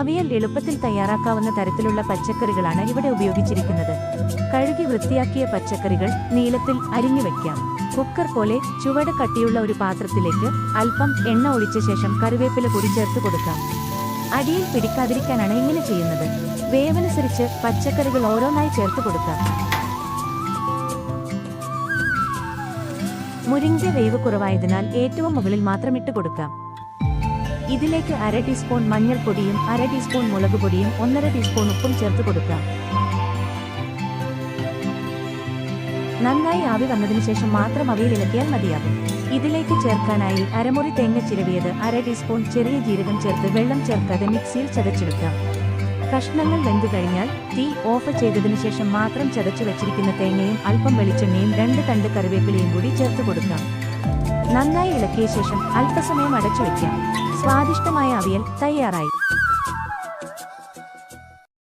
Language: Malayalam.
അവിയൽ എളുപ്പത്തിൽ തയ്യാറാക്കാവുന്ന തരത്തിലുള്ള പച്ചക്കറികളാണ് ഇവിടെ ഉപയോഗിച്ചിരിക്കുന്നത്. കഴുകി വൃത്തിയാക്കിയ പച്ചക്കറികൾ നീളത്തിൽ അരിഞ്ഞു വയ്ക്കാം. കുക്കർ പോലെ ചുവട് കട്ടിയുള്ള ഒരു പാത്രത്തിലേക്ക് അല്പം എണ്ണ ഒഴിച്ച ശേഷം കറിവേപ്പില പൊടി ചേർത്ത് കൊടുക്കാം. അടിയിൽ പിടിക്കാതിരിക്കാനാണ് ഇങ്ങനെ ചെയ്യുന്നത്. വേവനുസരിച്ച് പച്ചക്കറികൾ ഓരോന്നായി ചേർത്ത് കൊടുക്കാം. മുരിങ്ങ വേവ് കുറവായതിനാൽ ഏറ്റവും മുകളിൽ മാത്രം ഇട്ട് കൊടുക്കാം. ഇതിലേക്ക് 1/2 ടീസ്പൂൺ മഞ്ഞൾപ്പൊടിയും 1/2 ടീസ്പൂൺ മുളക് പൊടിയും 1/2 ടീസ്പൂൺ ഉപ്പും ചേർത്ത് കൊടുക്കാം. നന്നായി ആവി വന്നതിനു ശേഷം മാത്രം അവയിൽ ഇളക്കിയാൽ മതിയാകും. ഇതിലേക്ക് ചേർക്കാനായി അരമുറി തേങ്ങ ചിരവിയത് 1/2 ടീസ്പൂൺ ചെറിയ ജീരകം ചേർത്ത് വെള്ളം ചേർക്കാതെ മിക്സിയിൽ ചതച്ചെടുക്കാം. കഷ്ണങ്ങൾ വെന്തു കഴിഞ്ഞാൽ തീ ഓഫ് ചെയ്തതിനു ശേഷം മാത്രം ചതച്ചു വച്ചിരിക്കുന്ന തേങ്ങയും അല്പം വെളിച്ചെണ്ണയും 2 തണ്ട് കറിവേപ്പിലയും കൂടി ചേർത്ത് കൊടുക്കാം. നന്നായി ഇളക്കിയ ശേഷം അല്പസമയം അടച്ചു വയ്ക്കാം. സ്വാദിഷ്ടമായ അവിയൽ തയ്യാറായി.